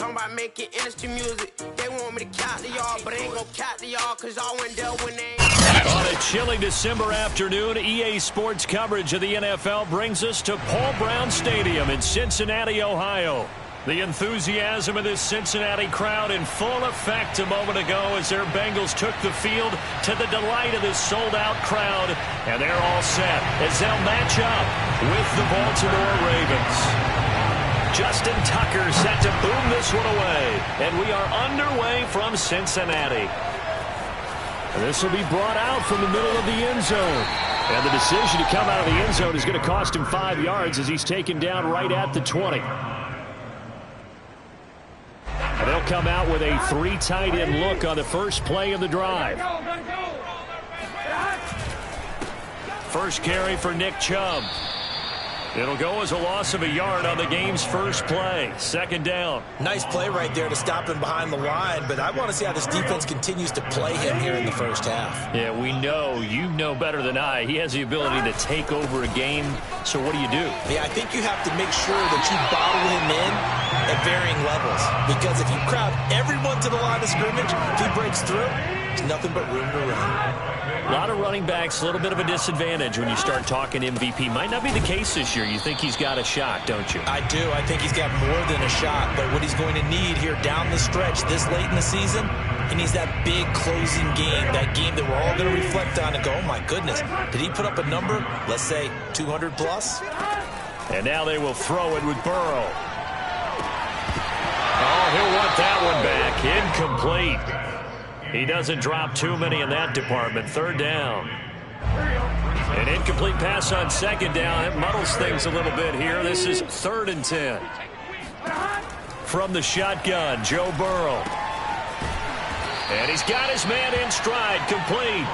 Talking about making industry music. They want me to count to y'all, but I ain't gonna count to y'all because y'all went there when they ain't. On a chilly December afternoon, EA Sports coverage of the NFL brings us to Paul Brown Stadium in Cincinnati, Ohio. The enthusiasm of this Cincinnati crowd in full effect a moment ago as their Bengals took the field to the delight of this sold-out crowd. And they're all set as they'll match up with the Baltimore Ravens. Justin Tucker set to boom this one away. And we are underway from Cincinnati. This will be brought out from the middle of the end zone. And the decision to come out of the end zone is going to cost him 5 yards as he's taken down right at the 20. And they'll come out with a 3 tight end look on the first play of the drive. First carry for Nick Chubb. It'll go as a loss of a yard on the game's first play. Second down. Nice play right there to stop him behind the line, but I want to see how this defense continues to play him here in the first half. Yeah, we know, you know better than I, he has the ability to take over a game. So what do you do? Yeah, I think you have to make sure that you bottle him in at varying levels, because if you crowd everyone to the line of scrimmage, if he breaks through, there's nothing but room to run. A lot of running backs, a little bit of a disadvantage when you start talking MVP. Might not be the case this year. You think he's got a shot, don't you? I do. I think he's got more than a shot, but what he's going to need here down the stretch this late in the season, he needs that big closing game, that game that we're all going to reflect on and go, oh my goodness, did he put up a number, let's say 200 plus? And now they will throw it with Burrow. Oh, he'll want that one back. Incomplete. He doesn't drop too many in that department. Third down. An incomplete pass on second down. It muddles things a little bit here. This is 3rd and 10. From the shotgun, Joe Burrow. And he's got his man in stride, complete.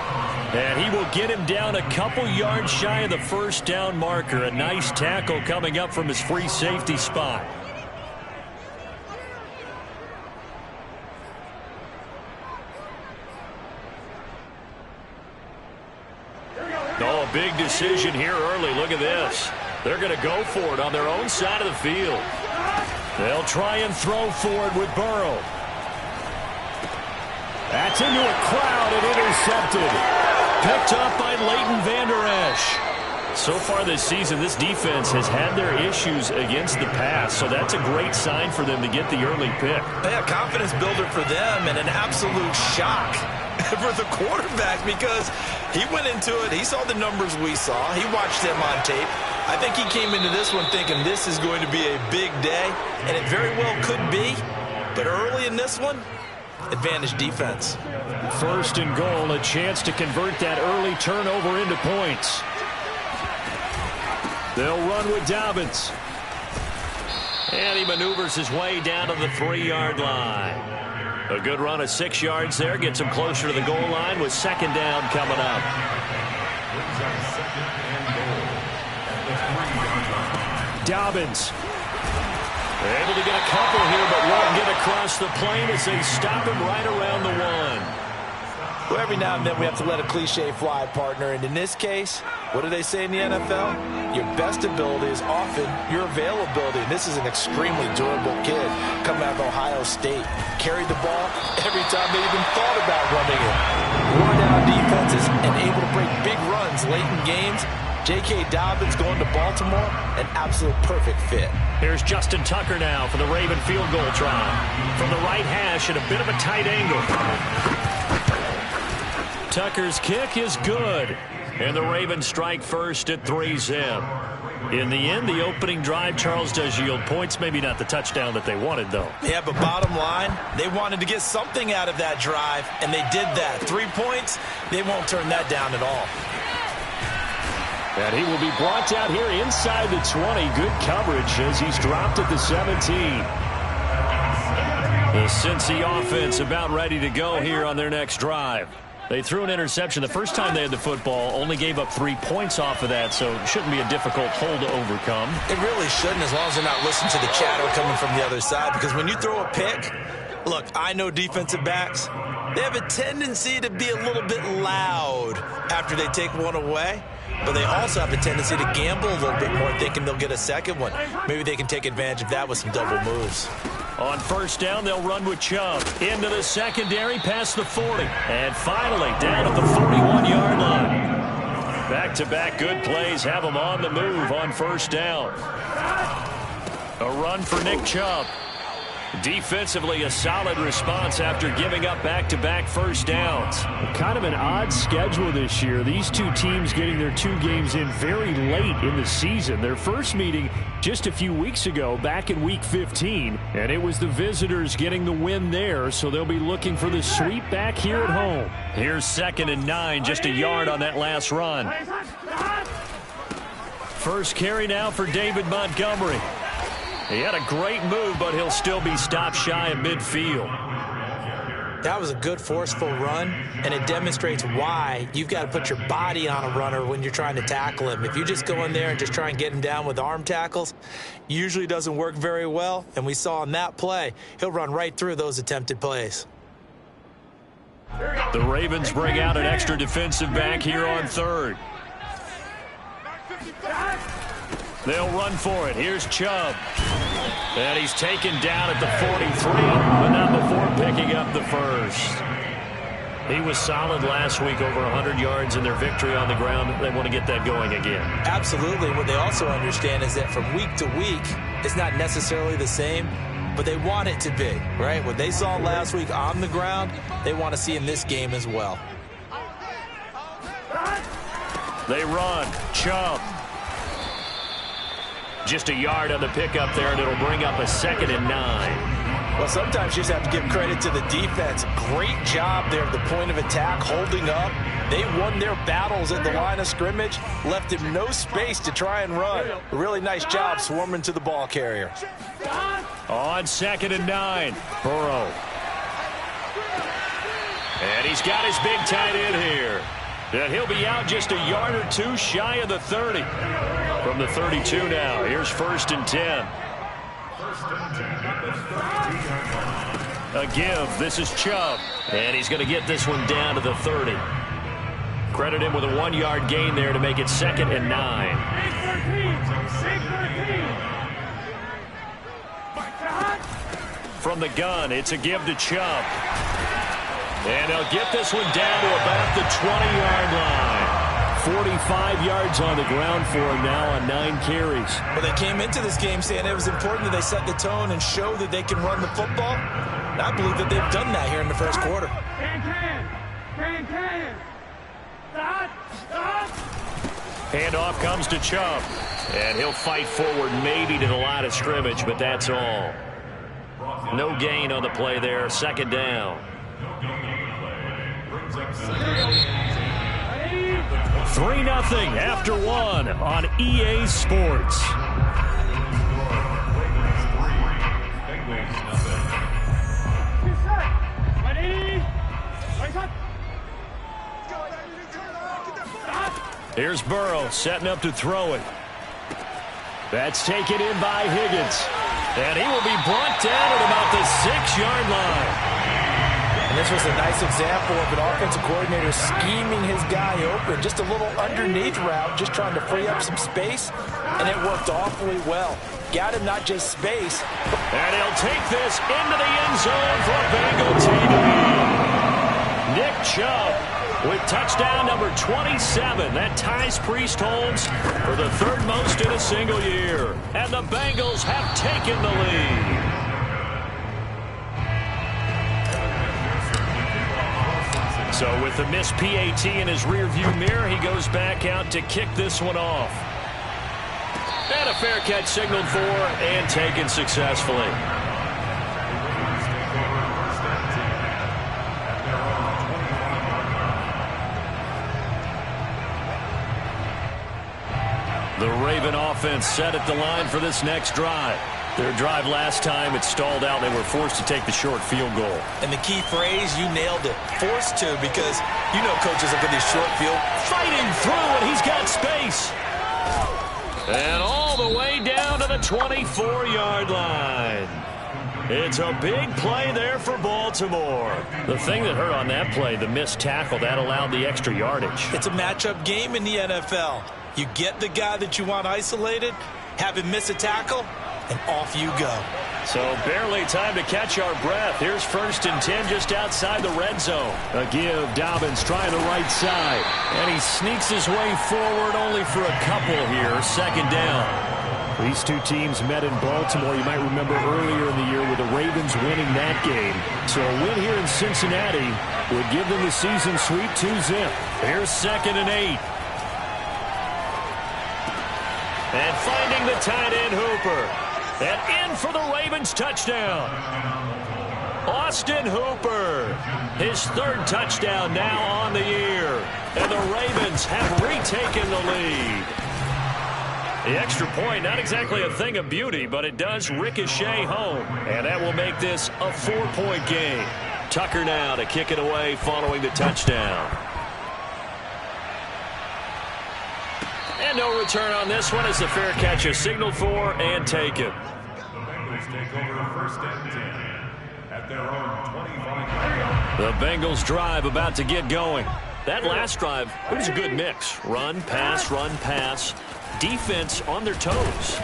And he will get him down a couple yards shy of the first down marker. A nice tackle coming up from his free safety spot. Oh, a big decision here early. Look at this. They're going to go for it on their own side of the field. They'll try and throw for it with Burrow. That's into a crowd and intercepted. Picked up by Leighton Vander Esch. So far this season, this defense has had their issues against the pass, so that's a great sign for them to get the early pick. Yeah, confidence builder for them and an absolute shock for the quarterback because he went into it. He saw the numbers we saw. He watched them on tape. I think he came into this one thinking this is going to be a big day, and it very well could be. But early in this one, advantage defense. First and goal, a chance to convert that early turnover into points. They'll run with Dobbins. And he maneuvers his way down to the 3-yard line. A good run of 6 yards there. Gets him closer to the goal line with second down coming up. Dobbins. Able to get a couple here, but won't get across the plane as they stop him right around the 1. Well, every now and then we have to let a cliche fly, partner. And in this case, what do they say in the NFL? Your best ability is often your availability. And this is an extremely durable kid coming out of Ohio State. Carried the ball every time they even thought about running it. Wore down defenses and able to break big runs late in games. J.K. Dobbins going to Baltimore, an absolute perfect fit. Here's Justin Tucker now for the Raven field goal try. From the right hash at a bit of a tight angle. Tucker's kick is good. And the Ravens strike first at 3-zip. In the end, the opening drive, Charles, does yield points. Maybe not the touchdown that they wanted, though. Yeah, but bottom line, they wanted to get something out of that drive, and they did that. 3 points, they won't turn that down at all. And he will be brought out here inside the 20. Good coverage as he's dropped at the 17. The Cincy offense about ready to go here on their next drive. They threw an interception the first time they had the football, only gave up 3 points off of that, so it shouldn't be a difficult hole to overcome. It really shouldn't, as long as they're not listening to the chatter coming from the other side, because when you throw a pick, look, I know defensive backs, they have a tendency to be a little bit loud after they take one away, but they also have a tendency to gamble a little bit more, thinking they'll get a second one. Maybe they can take advantage of that with some double moves. On first down, they'll run with Chubb. Into the secondary, past the 40. And finally, down at the 41-yard line. Back-to-back good plays have them on the move on first down. A run for Nick Chubb. Defensively, a solid response after giving up back-to-back first downs. Kind of an odd schedule this year. These two teams getting their 2 games in very late in the season. Their first meeting just a few weeks ago, back in Week 15. And it was the visitors getting the win there, so they'll be looking for the sweep back here at home. Here's 2nd and 9, just a yard on that last run. First carry now for David Montgomery. He had a great move, but he'll still be stopped shy of midfield. That was a good, forceful run, and it demonstrates why you've got to put your body on a runner when you're trying to tackle him. If you just go in there and just try and get him down with arm tackles, usually doesn't work very well, and we saw on that play, he'll run right through those attempted plays. The Ravens bring out an extra defensive back here on 3rd. They'll run for it. Here's Chubb. And he's taken down at the 43, but not before picking up the first. He was solid last week, over 100 yards in their victory on the ground. They want to get that going again. Absolutely. What they also understand is that from week to week, it's not necessarily the same, but they want it to be, right? What they saw last week on the ground, they want to see in this game as well. They run. Chubb. Just a yard on the pickup there, and it'll bring up a 2nd and 9. Well, sometimes you just have to give credit to the defense. Great job there at the point of attack, holding up. They won their battles at the line of scrimmage, left him no space to try and run. A really nice job swarming to the ball carrier. On 2nd and 9, Burrow. And he's got his big tight end here. And he'll be out just a yard or 2 shy of the 30. From the 32 now, here's 1st and 10. A give, this is Chubb. And he's going to get this one down to the 30. Credit him with a 1-yard gain there to make it 2nd and 9. From the gun, it's a give to Chubb. And they'll get this one down to about the 20-yard line. 45 yards on the ground for him now on 9 carries. Well, they came into this game saying it was important that they set the tone and show that they can run the football. And I believe that they've done that here in the first quarter. Handoff comes to Chubb. And he'll fight forward maybe to the line of scrimmage, but that's all. No gain on the play there. 2nd down. 3-0 after 1 on EA Sports. Here's Burrow setting up to throw it. That's taken in by Higgins. And he will be brought down at about the 6-yard line. And this was a nice example of an offensive coordinator scheming his guy open. Just a little underneath route, just trying to free up some space, and it worked awfully well. Got him not just space. And he'll take this into the end zone for a Bengal TD. Nick Chubb with touchdown number 27. That ties Priest holds for the 3rd most in a single year. And the Bengals have taken the lead. So with the missed PAT in his rearview mirror, he goes back out to kick this one off. And a fair catch signaled for and taken successfully. The Raven offense set at the line for this next drive. Their drive last time, it stalled out. They were forced to take the short field goal. And the key phrase, you nailed it. Forced to, because you know coaches look at these short field. Fighting through, and he's got space. And all the way down to the 24-yard line. It's a big play there for Baltimore. The thing that hurt on that play, the missed tackle, that allowed the extra yardage. It's a matchup game in the NFL. You get the guy that you want isolated, have him miss a tackle, and off you go. So barely time to catch our breath. Here's 1st and 10 just outside the red zone. A give. Dobbins trying the right side. And he sneaks his way forward only for a couple here. 2nd down. These two teams met in Baltimore, you might remember earlier in the year, with the Ravens winning that game. So a win here in Cincinnati would give them the season sweep 2-zip. Here's 2nd and 8. And finding the tight end Hooper. And in for the Ravens touchdown. Austin Hooper. His 3rd touchdown now on the year. And the Ravens have retaken the lead. The extra point, not exactly a thing of beauty, but it does ricochet home. And that will make this a 4-point game. Tucker now to kick it away following the touchdown. And no return on this one as the fair catch is signaled for and taken. Take over 1st and 10 at their own 25. The Bengals drive about to get going. That last drive, it was a good mix. Run, pass, defense on their toes.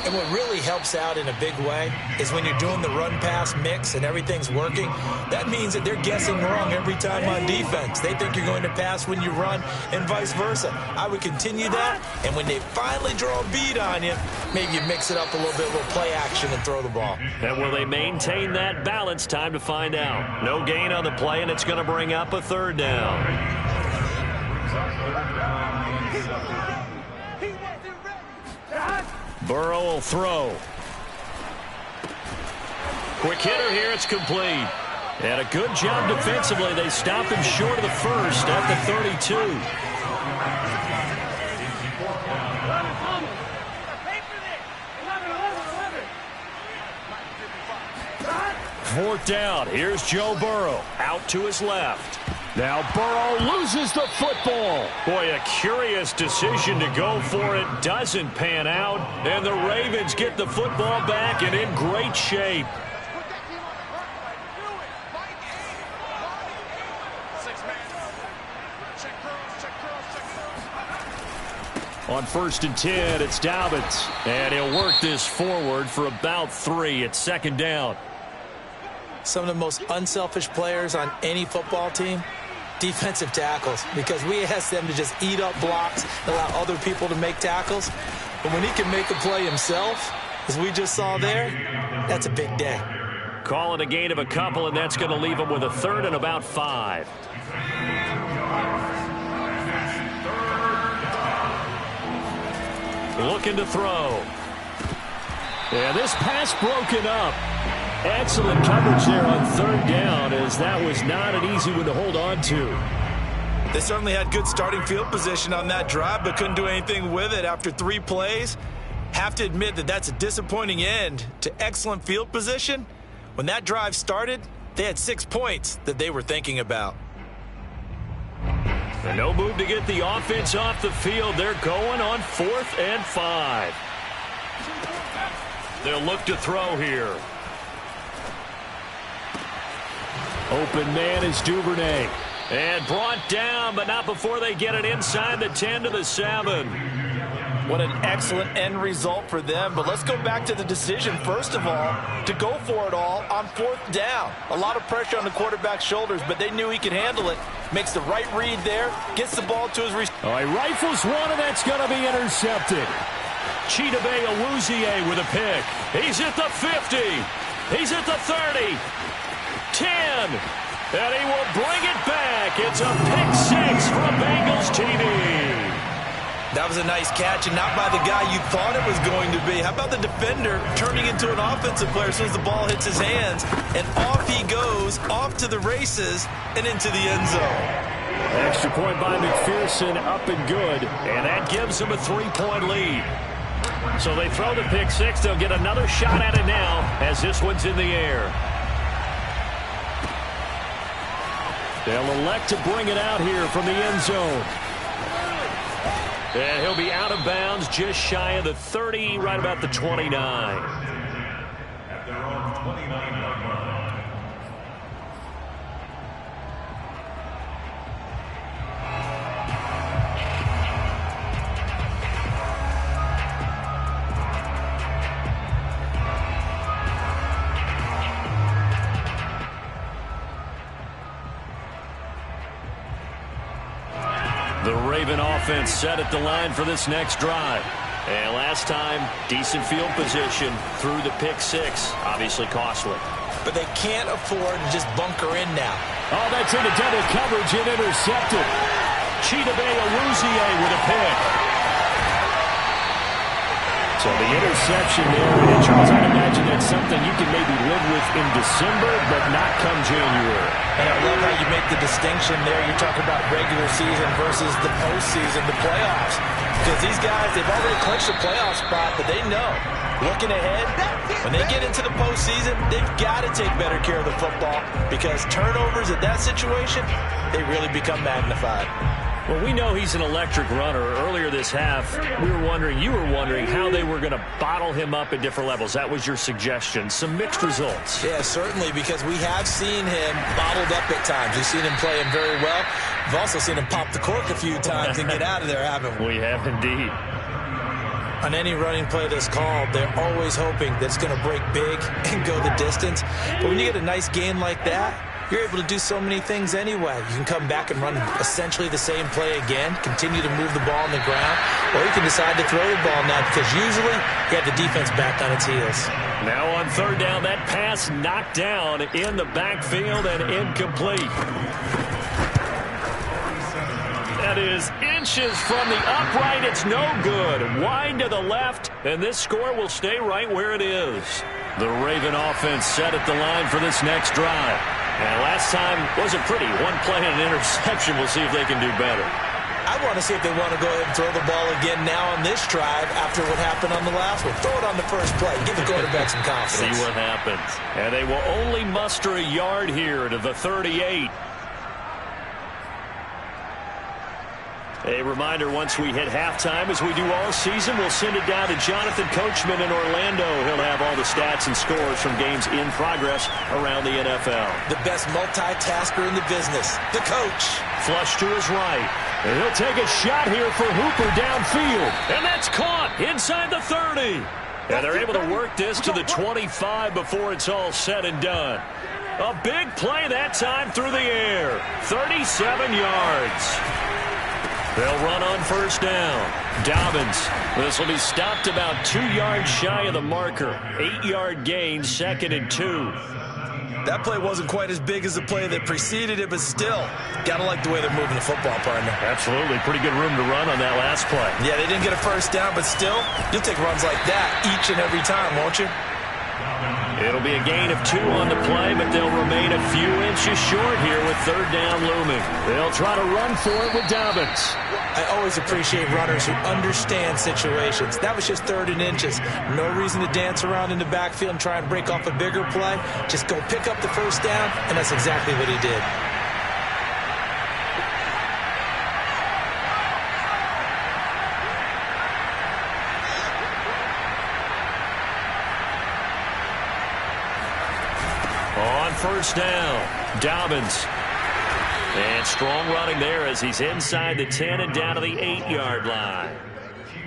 And what really helps out in a big way is when you're doing the run-pass mix and everything's working, that means that they're guessing wrong every time on defense. They think you're going to pass when you run and vice versa. I would continue that, and when they finally draw a bead on you, maybe you mix it up a little bit, a little play action and throw the ball. And will they maintain that balance? Time to find out. No gain on the play, and it's going to bring up a 3rd down. Burrow will throw. Quick hitter here. It's complete. And a good job defensively. They stop him short of the 1st at the 32. Fourth down. Here's Joe Burrow out to his left. Now Burrow loses the football. Boy, a curious decision to go for it. Doesn't pan out. And the Ravens get the football back and in great shape. On 1st and 10, it's Dobbins. And he'll work this forward for about 3. It's 2nd down. Some of the most unselfish players on any football team, defensive tackles, because we ask them to just eat up blocks, allow other people to make tackles. But when he can make a play himself, as we just saw there, that's a big day. Call it a gain of a couple, and that's going to leave him with a 3rd and about 5. Looking to throw. Yeah, this pass broken up. Excellent coverage there on 3rd down, as that was not an easy one to hold on to. They certainly had good starting field position on that drive, but couldn't do anything with it after 3 plays. Have to admit that that's a disappointing end to excellent field position. When that drive started, they had 6 points that they were thinking about. And no move to get the offense off the field. They're going on 4th and 5. They'll look to throw here. Open man is Duvernay. And brought down, but not before they get it inside the 10 to the 7. What an excellent end result for them. But let's go back to the decision, first of all, to go for it all on 4th down. A lot of pressure on the quarterback's shoulders, but they knew he could handle it. Makes the right read there, gets the ball to his receiver. All right, rifles one, and that's going to be intercepted. Chidobe Awuzie with a pick. He's at the 50. He's at the 30. 10. And he will bring it back. It's a pick 6 for a Bengals TD. That was a nice catch, and not by the guy you thought it was going to be. How about the defender turning into an offensive player as soon as the ball hits his hands? And off he goes, off to the races, and into the end zone. Extra point by McPherson, up and good. And that gives them a 3-point lead. So they throw the pick 6. They'll get another shot at it now as this one's in the air. They'll elect to bring it out here from the end zone. And he'll be out of bounds just shy of the 30, right about the 29. At their own 29-yard line. The Raven offense set at the line for this next drive. And last time, decent field position through the pick six. Obviously costly. But they can't afford to just bunker in now. Oh, that's into double coverage and intercepted. Chidobe Awuzie with a pick. So the interception there, and Charles, I'd imagine that's something you can maybe live with in December, but not come January. And I love how you make the distinction there. You're talking about regular season versus the postseason, the playoffs. Because these guys, they've already clinched a playoff spot, but they know, looking ahead, when they get into the postseason, they've got to take better care of the football because turnovers at that situation, they really become magnified. Well, we know he's an electric runner. Earlier this half, you were wondering how they were going to bottle him up at different levels. That was your suggestion. Some mixed results. Yeah, certainly, because we have seen him bottled up at times. We've seen him playing very well. We've also seen him pop the cork a few times and get out of there, haven't we? We have indeed. On any running play that's called, they're always hoping that it's going to break big and go the distance. But when you get a nice gain like that, you're able to do so many things anyway. You can come back and run essentially the same play again, continue to move the ball on the ground, or you can decide to throw the ball now because usually you have the defense back on its heels. Now on third down, that pass knocked down in the backfield and incomplete. That is inches from the upright. It's no good. Wide to the left, and this score will stay right where it is. The Raven offense set at the line for this next drive. And last time wasn't pretty. One play and an interception. We'll see if they can do better. I want to see if they want to go ahead and throw the ball again now on this drive after what happened on the last one. Throw it on the first play. Give the quarterback some confidence. See what happens. And they will only muster a yard here to the 38. A reminder, once we hit halftime, as we do all season, we'll send it down to Jonathan Coachman in Orlando. He'll have all the stats and scores from games in progress around the NFL. The best multitasker in the business, the coach. Flush to his right. And he'll take a shot here for Hooper downfield. And that's caught inside the 30. And they're able to work this to the 25 before it's all said and done. A big play that time through the air. 37 yards. They'll run on first down. Dobbins. This will be stopped about 2 yards shy of the marker. 8-yard gain, 2nd and 2. That play wasn't quite as big as the play that preceded it, but still, got to like the way they're moving the football, partner. Absolutely. Pretty good room to run on that last play. Yeah, they didn't get a first down, but still, you'll take runs like that each and every time, won't you? It'll be a gain of 2 on the play, but they'll remain a few inches short here with third down looming. They'll try to run for it with Dobbins. I always appreciate runners who understand situations. That was just 3rd and inches. No reason to dance around in the backfield and try and break off a bigger play. Just go pick up the first down, and that's exactly what he did. On first down, Dobbins. And strong running there as he's inside the 10 and down to the 8-yard line.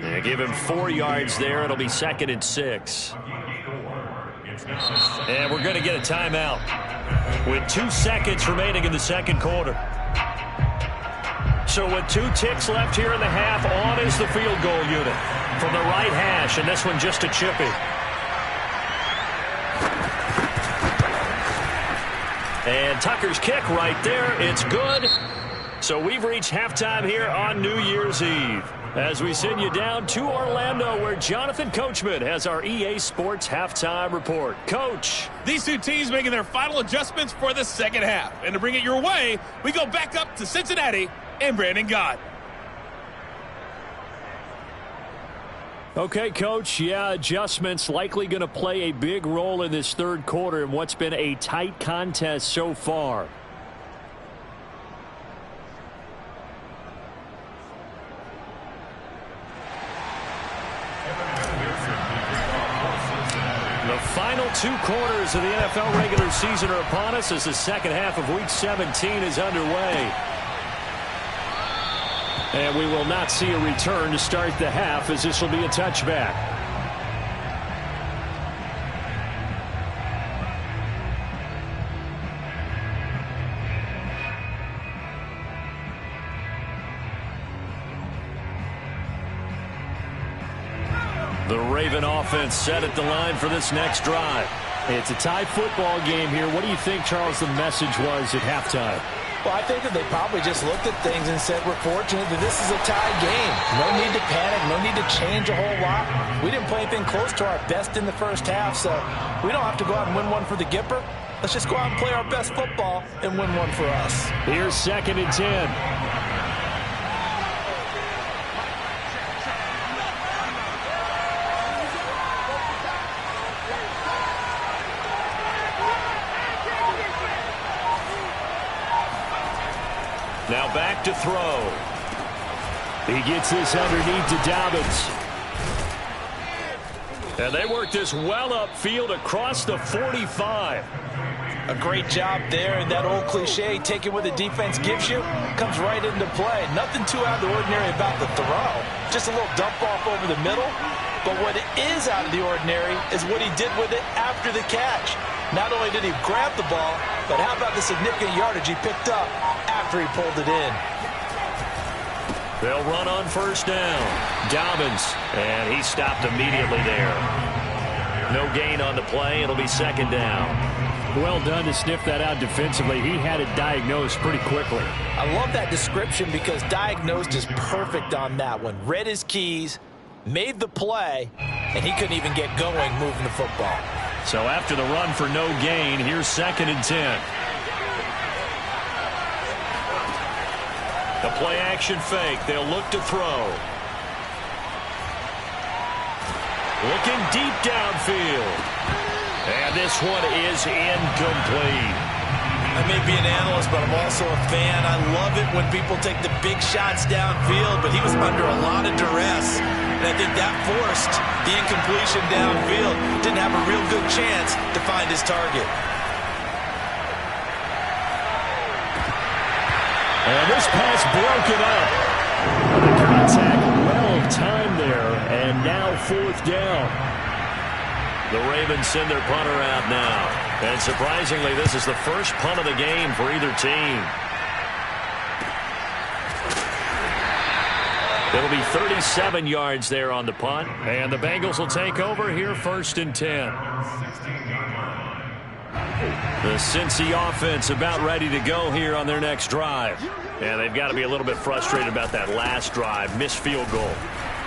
And give him 4 yards there. It'll be 2nd and 6. And we're going to get a timeout with 2 seconds remaining in the second quarter. So with 2 ticks left here in the half, on is the field goal unit from the right hash, and this one just a chippy. And Tucker's kick right there. It's good. So we've reached halftime here on New Year's Eve as we send you down to Orlando where Jonathan Coachman has our EA Sports halftime report. Coach. These two teams making their final adjustments for the second half. And to bring it your way, we go back up to Cincinnati and Brandon Gott. Okay, Coach, adjustments likely going to play a big role in this third quarter in what's been a tight contest so far. The final 2 quarters of the NFL regular season are upon us as the second half of Week 17 is underway. And we will not see a return to start the half as this will be a touchback. The Raven offense set at the line for this next drive. It's a tie football game here. What do you think, Charles, the message was at halftime? Well, I think that they probably just looked at things and said, we're fortunate that this is a tie game. No need to panic, no need to change a whole lot. We didn't play anything close to our best in the first half, so we don't have to go out and win one for the Gipper. Let's just go out and play our best football and win one for us. Here's 2nd and 10. Now back to throw. He gets this underneath to Dobbins. And they work this well upfield across the 45. A great job there, and that old cliche, take it what the defense gives you, comes right into play. Nothing too out of the ordinary about the throw. Just a little dump off over the middle. But what is out of the ordinary is what he did with it after the catch. Not only did he grab the ball, but how about the significant yardage he picked up after he pulled it in. They'll run on first down. Dobbins, and he stopped immediately there. No gain on the play. It'll be 2nd down. Well done to sniff that out defensively. He had it diagnosed pretty quickly. I love that description because diagnosed is perfect on that one. Read his keys, made the play, and he couldn't even get going moving the football. So after the run for no gain, here's 2nd and 10. The play action fake. They'll look to throw. Looking deep downfield. And this one is incomplete. I may be an analyst, but I'm also a fan. I love it when people take the big shots downfield, but he was under a lot of duress. And I think that forced the incompletion downfield. Didn't have a real good chance to find his target. And this pass broken up. The contact, well timed there, and now 4th down. The Ravens send their punter out now. And surprisingly, this is the first punt of the game for either team. It'll be 37 yards there on the punt. And the Bengals will take over here 1st and 10. The Cincy offense about ready to go here on their next drive. And they've got to be a little bit frustrated about that last drive. Missed field goal.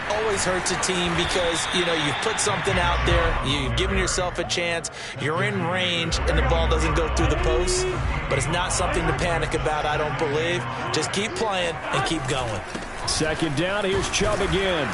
Always hurts a team because, you know, you've put something out there, you've given yourself a chance, you're in range, and the ball doesn't go through the post. But it's not something to panic about, I don't believe. Just keep playing and keep going. 2nd down, here's Chubb again.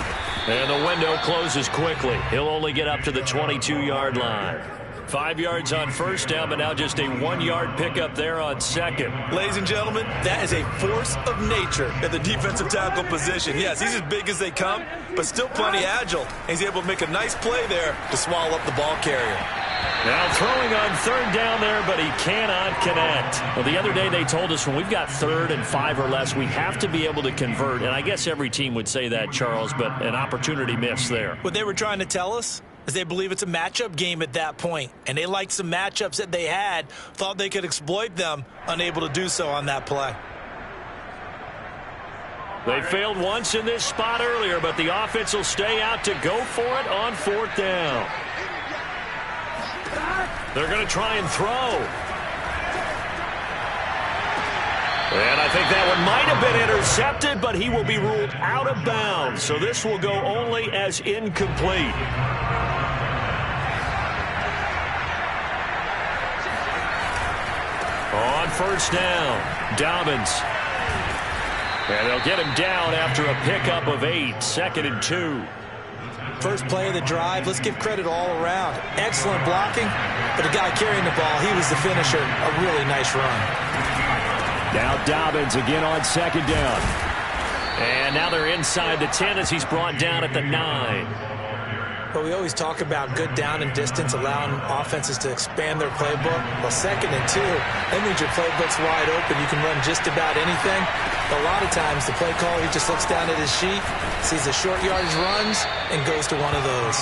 And the window closes quickly. He'll only get up to the 22-yard line. 5 yards on first down, but now just a 1-yard pickup there on 2nd. Ladies and gentlemen, that is a force of nature at the defensive tackle position. Yes, he's as big as they come, but still plenty agile. He's able to make a nice play there to swallow up the ball carrier. Now throwing on 3rd down there, but he cannot connect. Well, the other day they told us when we've got 3rd and 5 or less, we have to be able to convert. And I guess every team would say that, Charles, but an opportunity missed there. What they were trying to tell us is they believe it's a matchup game at that point. And they liked some matchups that they had, thought they could exploit them, unable to do so on that play. They failed once in this spot earlier, but the offense will stay out to go for it on 4th down. They're going to try and throw. And I think that one might have been intercepted, but he will be ruled out of bounds. So this will go only as incomplete. On first down, Dobbins. And they'll get him down after a pickup of 8, 2nd and 2. First play of the drive, let's give credit all around. Excellent blocking, but the guy carrying the ball, he was the finisher. A really nice run. Now Dobbins again on 2nd down. And now they're inside the 10 as he's brought down at the 9. But we always talk about good down and distance, allowing offenses to expand their playbook. Well, 2nd and 2, that means your playbook's wide open. You can run just about anything. But a lot of times, the play caller, he just looks down at his sheet, sees the short yardage runs, and goes to one of those.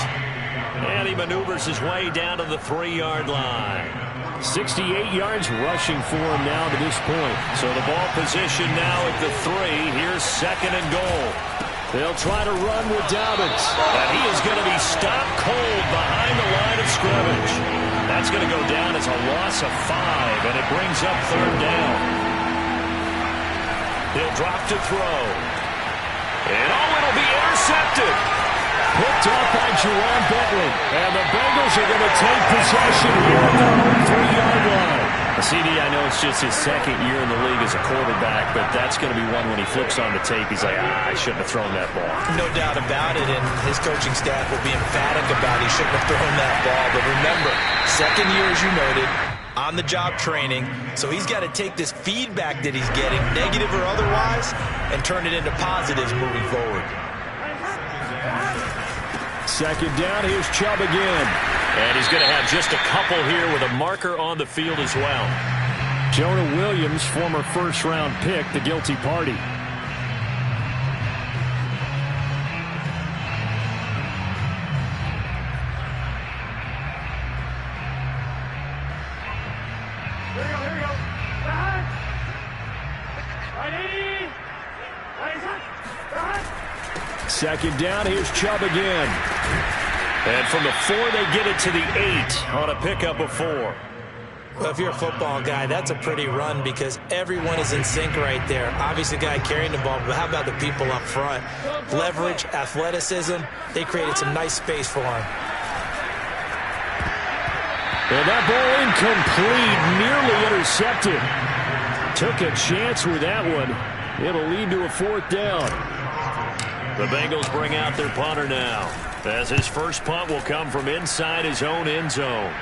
And he maneuvers his way down to the 3-yard line. 68 yards rushing for him now to this point. So the ball position now at the 3. Here's 2nd and goal. They'll try to run with Dobbins. And he is going to be stopped cold behind the line of scrimmage. That's going to go down as a loss of 5, and it brings up third down. He'll drop to throw. And it'll be intercepted. Picked up by Jerome Bentley. And the Bengals are going to take possession here at their own 3-yard line. CD, I know it's just his second year in the league as a quarterback, but that's going to be one when he flips on the tape, he's like, I shouldn't have thrown that ball. No doubt about it, and his coaching staff will be emphatic about he shouldn't have thrown that ball. But remember, second year, as you noted, on-the-job training, so he's got to take this feedback that he's getting, negative or otherwise, and turn it into positives moving forward. Second down, here's Chubb again. And he's going to have just a couple here with a marker on the field as well. Jonah Williams, former first-round pick, the guilty party. Second down, here's Chubb again. And from the 4, they get it to the 8 on a pickup of 4. Well, if you're a football guy, that's a pretty run because everyone is in sync right there. Obviously, the guy carrying the ball, but how about the people up front? Leverage, athleticism, they created some nice space for him. And that ball incomplete, nearly intercepted. Took a chance with that one. It'll lead to a 4th down. The Bengals bring out their punter now, as his first punt will come from inside his own end zone.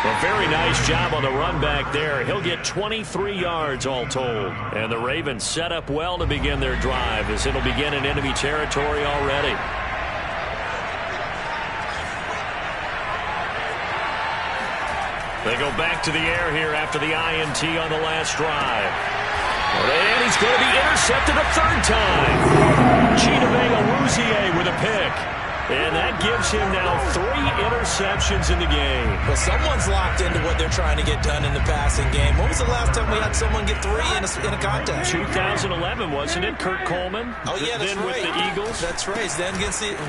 A very nice job on the run back there. He'll get 23 yards all told. And the Ravens set up well to begin their drive, as it'll begin in enemy territory already. They go back to the air here after the INT on the last drive. And he's going to be intercepted a 3rd time. Chidobe with a pick. And that gives him now 3 interceptions in the game. Well, someone's locked into what they're trying to get done in the passing game. When was the last time we had someone get 3 in a contest? 2011, wasn't it? Kurt Coleman? Oh, yeah, that's then right. With the Eagles? That's right. Then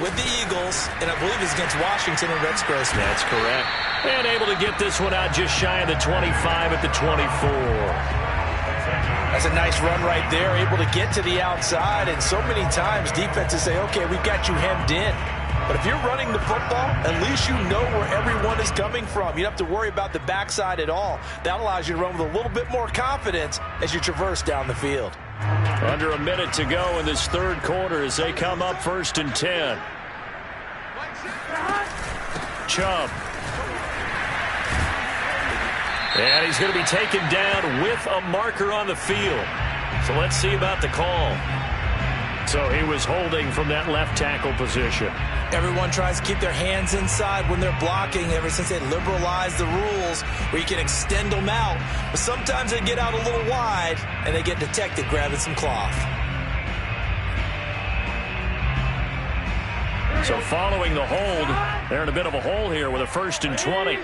with the Eagles, and I believe it's against Washington and Rex Grossman. That's correct. And able to get this one out just shy of the 25 at the 24. That's a nice run right there, able to get to the outside, and so many times defenses say, okay, we've got you hemmed in. But if you're running the football, at least you know where everyone is coming from. You don't have to worry about the backside at all. That allows you to run with a little bit more confidence as you traverse down the field. Under a minute to go in this 3rd quarter as they come up 1st and 10. Chubb. And he's going to be taken down with a marker on the field. So let's see about the call. So he was holding from that left tackle position. Everyone tries to keep their hands inside when they're blocking ever since they liberalized the rules where you can extend them out. But sometimes they get out a little wide and they get detected grabbing some cloth. So following the hold, they're in a bit of a hole here with a 1st and 20.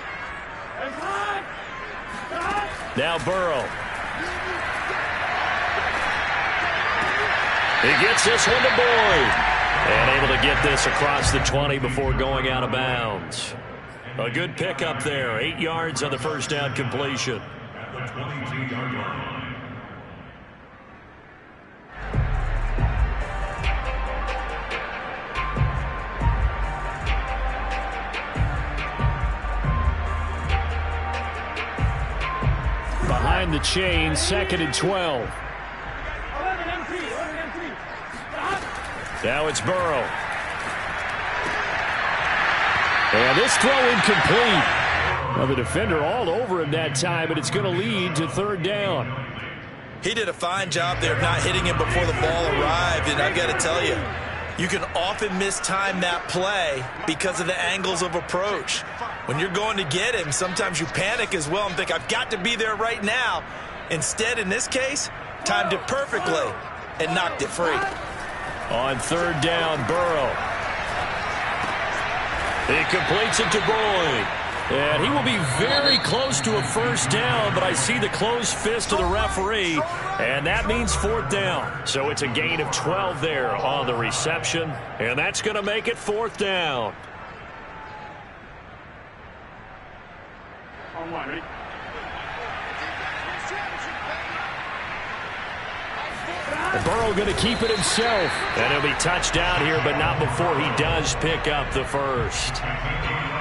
Now Burrow. He gets this one to Boyd. And able to get this across the 20 before going out of bounds. A good pickup there. 8 yards on the first down completion. At the 22-yard line. Behind the chain, 2nd and 12. Now it's Burrow. And this throw incomplete. Well, the defender all over him that time, but it's going to lead to 3rd down. He did a fine job there of not hitting him before the ball arrived, and I've got to tell you, you can often mistime that play because of the angles of approach. When you're going to get him, sometimes you panic as well and think, I've got to be there right now. Instead, in this case, timed it perfectly and knocked it free. On 3rd down, Burrow. He completes it to Boyd. And he will be very close to a first down, but I see the closed fist of the referee, and that means fourth down. So it's a gain of 12 there on the reception, and that's going to make it fourth down. Burrow going to keep it himself. And he'll be touchdown here, but not before he does pick up the first.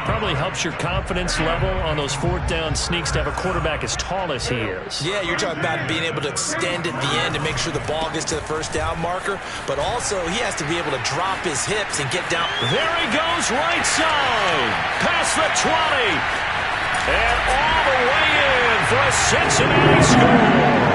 Probably helps your confidence level on those fourth down sneaks to have a quarterback as tall as he is. Yeah, you're talking about being able to extend at the end and make sure the ball gets to the first down marker, but also he has to be able to drop his hips and get down. There he goes, right side, past the 20, and all the way in for a Cincinnati score.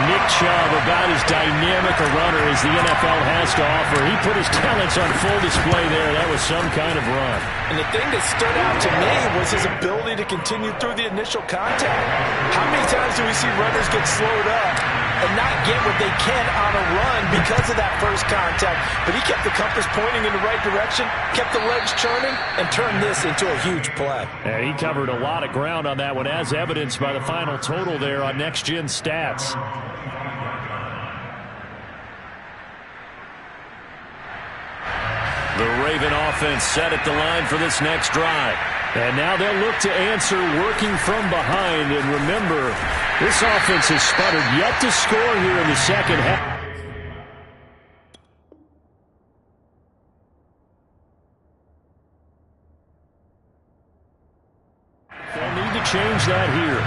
Nick Chubb, about as dynamic a runner as the NFL has to offer. He put his talents on full display there. That was some kind of run. And the thing that stood out to me was his ability to continue through the initial contact. How many times do we see runners get slowed up and not get what they can on a run because of that first contact? But he kept the compass pointing in the right direction, kept the legs churning, and turned this into a huge play. And he covered a lot of ground on that one, as evidenced by the final total there on Next Gen Stats. The Raven offense set at the line for this next drive. And now they'll look to answer working from behind. And remember, this offense has sputtered yet to score here in the second half. They'll need to change that here.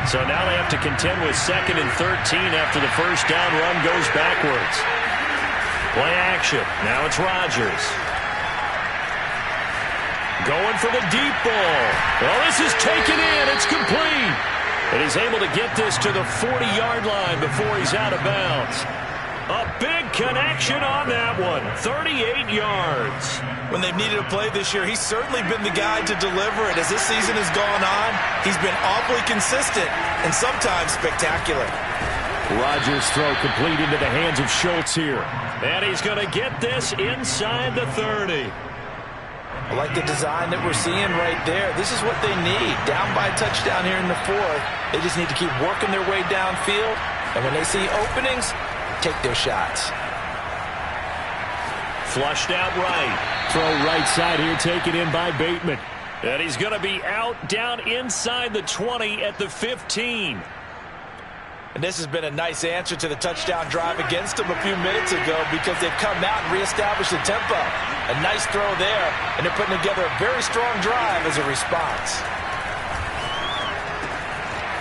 So now they have to contend with 2nd and 13 after the first down run goes backwards. Play action. Now it's Rodgers. Going for the deep ball. Well, this is taken in. It's complete. And he's able to get this to the 40-yard line before he's out of bounds. A big connection on that one. 38 yards. When they've needed a play this year, he's certainly been the guy to deliver it. As this season has gone on, he's been awfully consistent and sometimes spectacular. Rodgers' throw complete into the hands of Schultz here. And he's going to get this inside the 30. I like the design that we're seeing right there. This is what they need. Down by a touchdown here in the fourth. They just need to keep working their way downfield. And when they see openings, take their shots. Flushed out right. Throw right side here, taken in by Bateman. And he's going to be out down inside the 20 at the 15. And this has been a nice answer to the touchdown drive against them a few minutes ago because they've come out and reestablished the tempo. A nice throw there, and they're putting together a very strong drive as a response.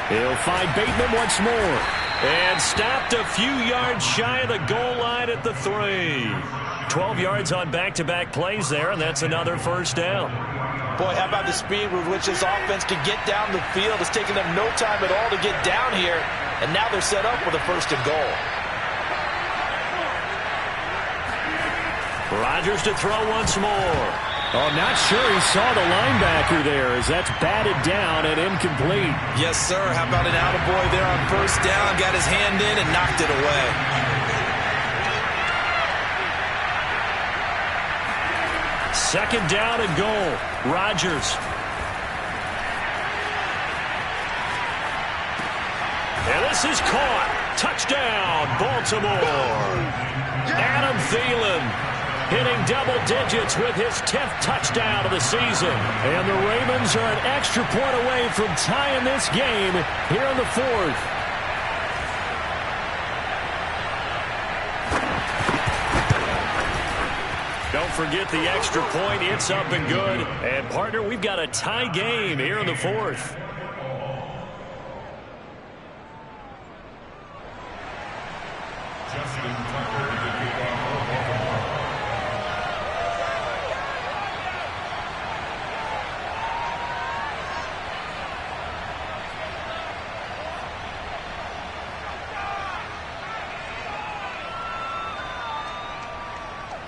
He'll find Bateman once more. And stopped a few yards shy of the goal line at the 3. 12 yards on back-to-back plays there, and that's another first down. Boy, how about the speed with which this offense can get down the field? It's taken them no time at all to get down here, and now they're set up with a first and goal. Rodgers to throw once more. Oh, not sure he saw the linebacker there as that's batted down and incomplete. Yes, sir. How about an attaboy there on first down? Got his hand in and knocked it away. Second down and goal. Rodgers. And this is caught. Touchdown, Baltimore. Adam Thielen hitting double digits with his 10th touchdown of the season. And the Ravens are an extra point away from tying this game here in the fourth. Don't forget the extra point. It's up and good. And, partner, we've got a tie game here in the fourth.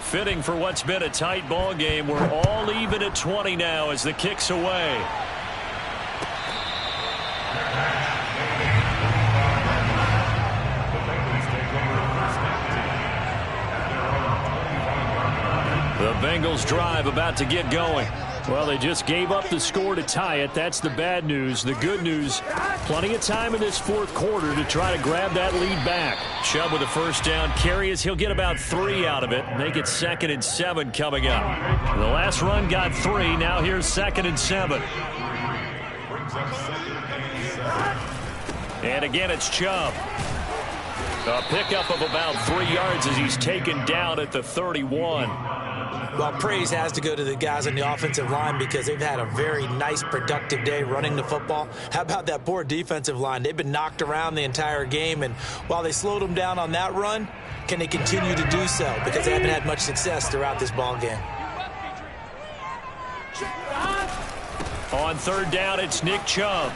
Fitting for what's been a tight ball game. We're all even at 20 now as the kick's away. Bengals drive about to get going. Well, they just gave up the score to tie it. That's the bad news. The good news, plenty of time in this fourth quarter to try to grab that lead back. Chubb with a first down carry as he'll get about 3 out of it. Make it 2nd and 7 coming up. The last run got 3. Now here's 2nd and 7. And again, it's Chubb. A pickup of about 3 yards as he's taken down at the 31. Well, praise has to go to the guys on the offensive line because they've had a very nice, productive day running the football. How about that poor defensive line? They've been knocked around the entire game, and while they slowed them down on that run, can they continue to do so? Because they haven't had much success throughout this ball game. On 3rd down, it's Nick Chubb.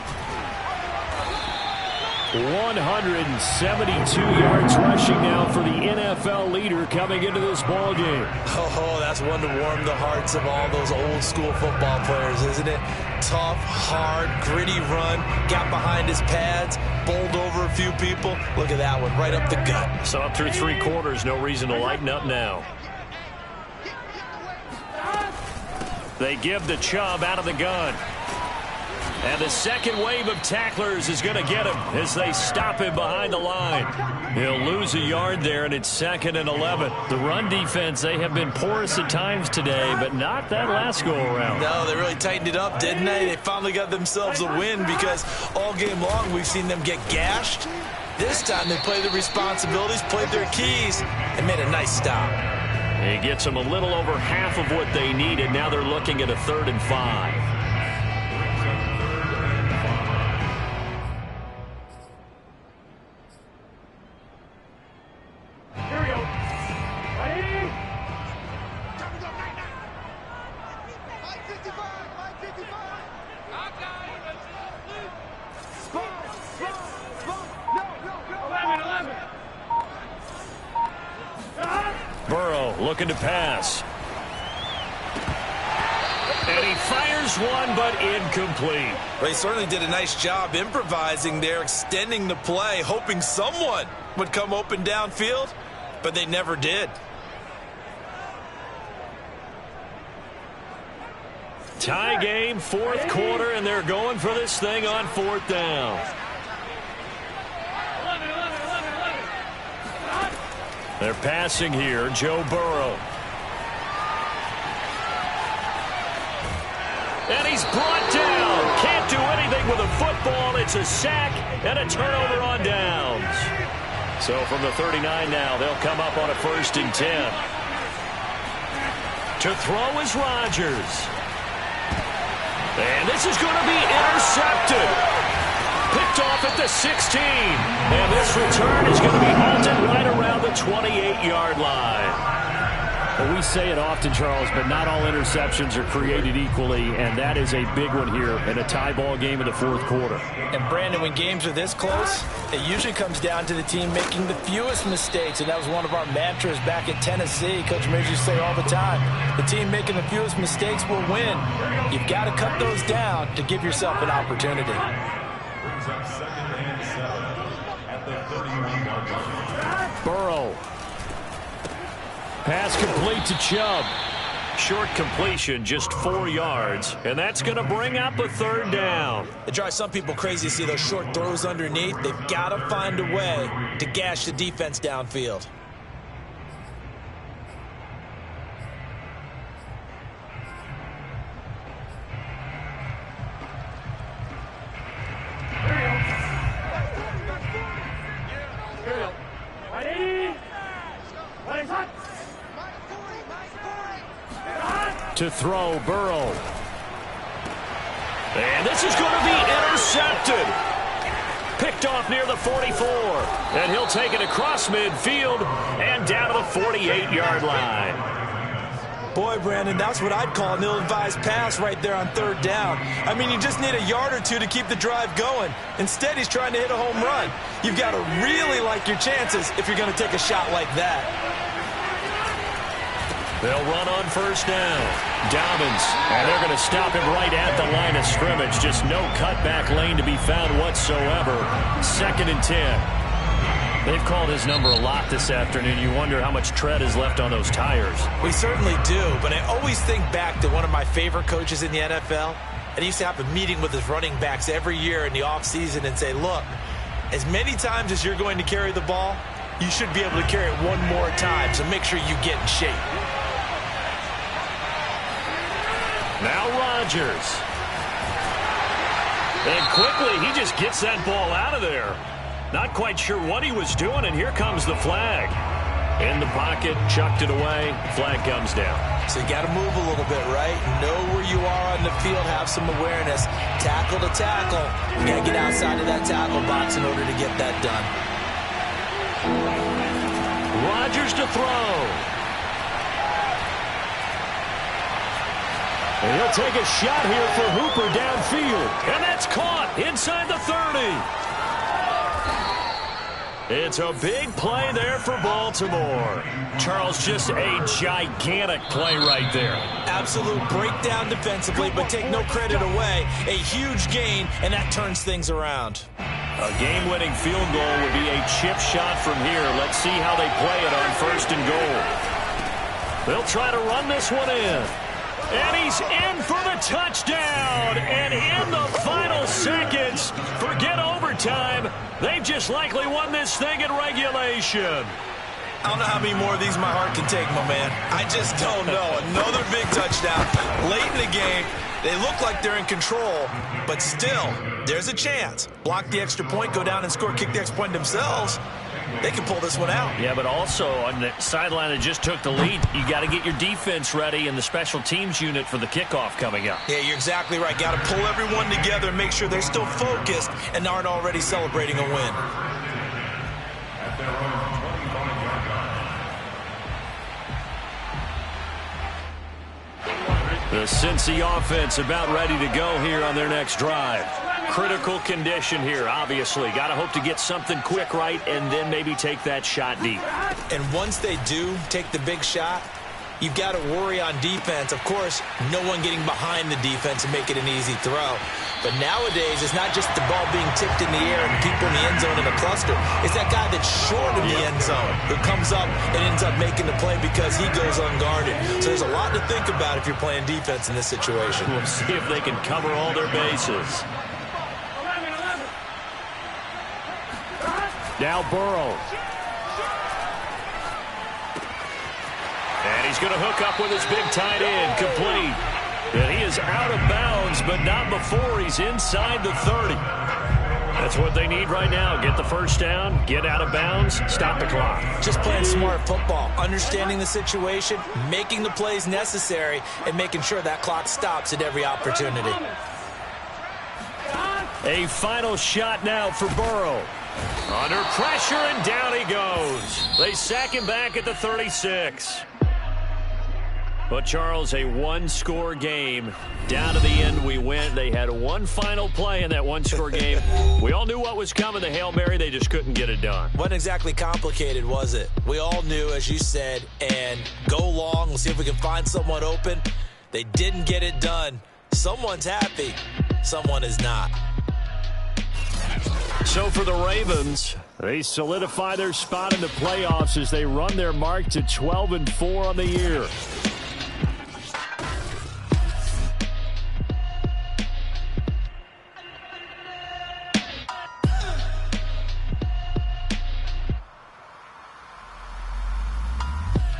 172 yards rushing now for the NFL leader coming into this ball game. Oh, that's one to warm the hearts of all those old school football players, isn't it? Tough, hard, gritty run, got behind his pads, bowled over a few people. Look at that one, right up the gut. So up through 3 quarters, no reason to lighten up now. They give the Chubb out of the gun. And the second wave of tacklers is going to get him as they stop him behind the line. He'll lose a yard there, and it's 2nd and 11. The run defense, they have been porous at times today, but not that last go-around. No, they really tightened it up, didn't they? They finally got themselves a win because all game long we've seen them get gashed. This time they played their responsibilities, played their keys, and made a nice stop. He gets them a little over half of what they needed. Now they're looking at a 3rd and 5. Looking to pass. And he fires one, but incomplete. Well, he certainly did a nice job improvising there, extending the play, hoping someone would come open downfield, but they never did. Tie game, 4th quarter, and they're going for this thing on 4th down. They're passing here, Joe Burrow. And he's brought down. Can't do anything with a football. It's a sack and a turnover on downs. So from the 39 now, they'll come up on a 1st and 10. To throw is Rodgers. And this is going to be intercepted. Picked off at the 16. And this return is going to be halted right around the 28-yard line. Well, we say it often, Charles, but not all interceptions are created equally, and that is a big one here in a tie ball game in the 4th quarter. And, Brandon, when games are this close, it usually comes down to the team making the fewest mistakes, and that was one of our mantras back at Tennessee. Coach Mears used to say all the time, the team making the fewest mistakes will win. You've got to cut those down to give yourself an opportunity. Burrow. Pass complete to Chubb. Short completion, just 4 yards, and that's going to bring up a 3rd down. It drives some people crazy to see those short throws underneath. They've got to find a way to gash the defense downfield. To throw, Burrow. And this is going to be intercepted. Picked off near the 44. And he'll take it across midfield and down to the 48-yard line. Boy, Brandon, that's what I'd call an ill-advised pass right there on 3rd down. I mean, you just need a yard or two to keep the drive going. Instead, he's trying to hit a home run. You've got to really like your chances if you're going to take a shot like that. They'll run on 1st down. Dobbins, and they're going to stop him right at the line of scrimmage. Just no cutback lane to be found whatsoever. 2nd and 10. They've called his number a lot this afternoon. You wonder how much tread is left on those tires. We certainly do, but I always think back to one of my favorite coaches in the NFL. And he used to have a meeting with his running backs every year in the offseason and say, look, as many times as you're going to carry the ball, you should be able to carry it one more time, so make sure you get in shape. Now Rodgers. And quickly, he just gets that ball out of there. Not quite sure what he was doing, and here comes the flag. In the pocket, chucked it away, flag comes down. So you got to move a little bit, right? Know where you are on the field, have some awareness. Tackle to tackle. You got to get outside of that tackle box in order to get that done. Rodgers to throw. And he'll take a shot here for Hooper downfield. And that's caught inside the 30. It's a big play there for Baltimore. Charles, just a gigantic play right there. Absolute breakdown defensively, but take no credit away. A huge gain, and that turns things around. A game-winning field goal would be a chip shot from here. Let's see how they play it on 1st and goal. They'll try to run this one in. And he's in for the touchdown. And in the final seconds, forget overtime, they've just likely won this thing in regulation. I don't know how many more of these my heart can take, my man. I just don't know. Another big touchdown. Late in the game, they look like they're in control, but still, there's a chance. Block the extra point, go down and score, kick the extra point themselves. They can pull this one out. Yeah, but also on the sideline that just took the lead, you got to get your defense ready and the special teams unit for the kickoff coming up. Yeah, you're exactly right. Got to pull everyone together and make sure they're still focused and aren't already celebrating a win. At their own 25-yard line. The Cincy offense about ready to go here on their next drive. Critical condition here, obviously. Got to hope to get something quick right and then maybe take that shot deep. And once they do take the big shot, you've got to worry on defense. Of course, no one getting behind the defense and make it an easy throw. But nowadays, it's not just the ball being tipped in the air and people in the end zone in a cluster. It's that guy that's short of the end zone who comes up and ends up making the play because he goes unguarded. So there's a lot to think about if you're playing defense in this situation. We'll see if they can cover all their bases. Now Burrow. And he's going to hook up with his big tight end, complete. And he is out of bounds, but not before he's inside the 30. That's what they need right now. Get the first down, get out of bounds, stop the clock. Just playing smart football, understanding the situation, making the plays necessary, and making sure that clock stops at every opportunity. A final shot now for Burrow. Under pressure, and down he goes. They sack him back at the 36. But, Charles, a one-score game. Down to the end we went. They had one final play in that one-score game. We all knew what was coming, the Hail Mary. They just couldn't get it done. Wasn't exactly complicated, was it? We all knew, as you said, and go long. We'll see if we can find someone open. They didn't get it done. Someone's happy. Someone is not. So for the Ravens, they solidify their spot in the playoffs as they run their mark to 12-4 on the year.